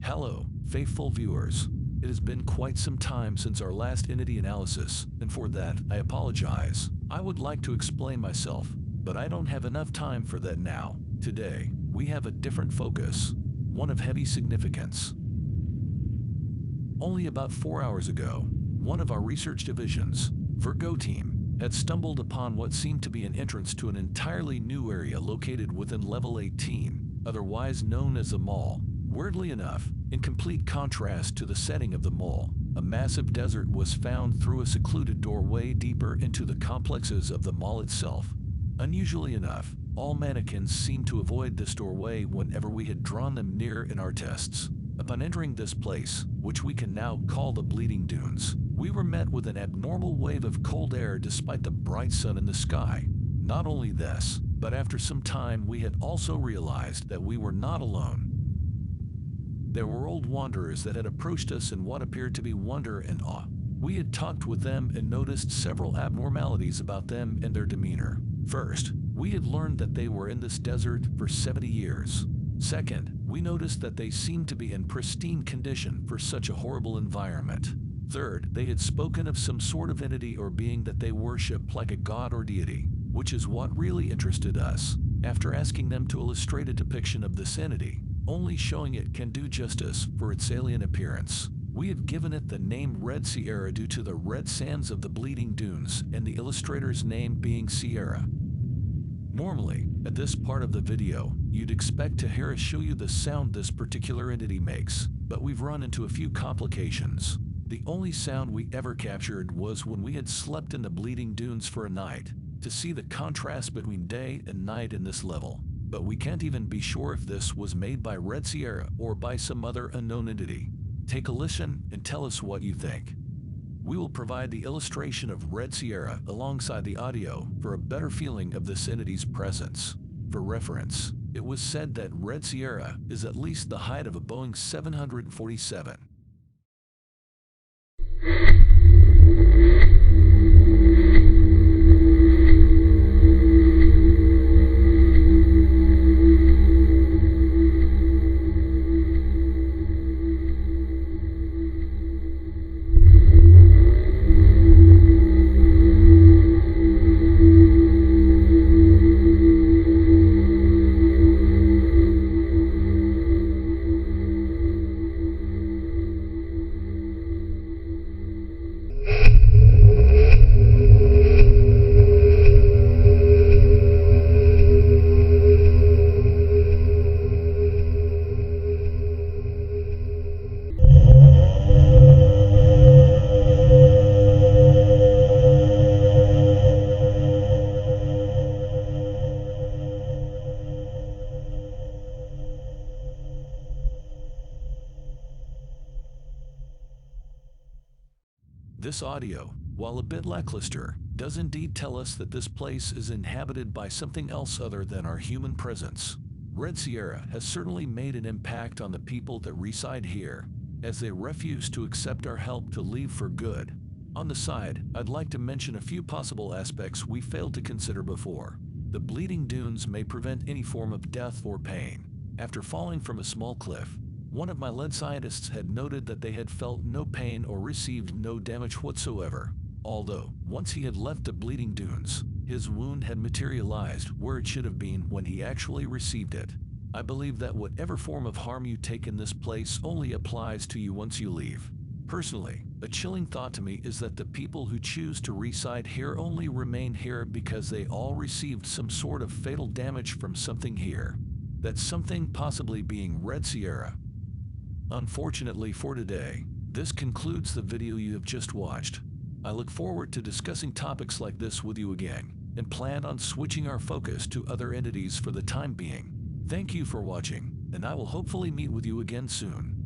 Hello, faithful viewers. It has been quite some time since our last entity analysis, and for that, I apologize. I would like to explain myself, but I don't have enough time for that now. Today, we have a different focus, one of heavy significance. Only about 4 hours ago, one of our research divisions, Virgo team, had stumbled upon what seemed to be an entrance to an entirely new area located within Level 18, otherwise known as the Mall. Weirdly enough, in complete contrast to the setting of the mall, a massive desert was found through a secluded doorway deeper into the complexes of the mall itself. Unusually enough, all mannequins seemed to avoid this doorway whenever we had drawn them near in our tests. Upon entering this place, which we can now call the Bleeding Dunes, we were met with an abnormal wave of cold air despite the bright sun in the sky. Not only this, but after some time we had also realized that we were not alone. There were old wanderers that had approached us in what appeared to be wonder and awe. We had talked with them and noticed several abnormalities about them and their demeanor. First, we had learned that they were in this desert for 70 years. Second, we noticed that they seemed to be in pristine condition for such a horrible environment. Third, they had spoken of some sort of entity or being that they worship like a god or deity, which is what really interested us. After asking them to illustrate a depiction of this entity, only showing it can do justice for its alien appearance, we have given it the name Red Sierra due to the red sands of the Bleeding Dunes and the illustrator's name being Sierra. Normally, at this part of the video, you'd expect to hear us show you the sound this particular entity makes, but we've run into a few complications. The only sound we ever captured was when we had slept in the Bleeding Dunes for a night, to see the contrast between day and night in this level. But we can't even be sure if this was made by Red Sierra or by some other unknown entity. Take a listen and tell us what you think. We will provide the illustration of Red Sierra alongside the audio for a better feeling of this entity's presence. For reference, it was said that Red Sierra is at least the height of a Boeing 747. This audio, while a bit lackluster, does indeed tell us that this place is inhabited by something else other than our human presence. Red Sierra has certainly made an impact on the people that reside here, as they refuse to accept our help to leave for good. On the side, I'd like to mention a few possible aspects we failed to consider before. The Bleeding Dunes may prevent any form of death or pain. After falling from a small cliff, one of my lead scientists had noted that they had felt no pain or received no damage whatsoever. Although, once he had left the Bleeding Dunes, his wound had materialized where it should have been when he actually received it. I believe that whatever form of harm you take in this place only applies to you once you leave. Personally, a chilling thought to me is that the people who choose to reside here only remain here because they all received some sort of fatal damage from something here. That something possibly being Red Sierra. Unfortunately for today, this concludes the video you have just watched. I look forward to discussing topics like this with you again, and plan on switching our focus to other entities for the time being. Thank you for watching, and I will hopefully meet with you again soon.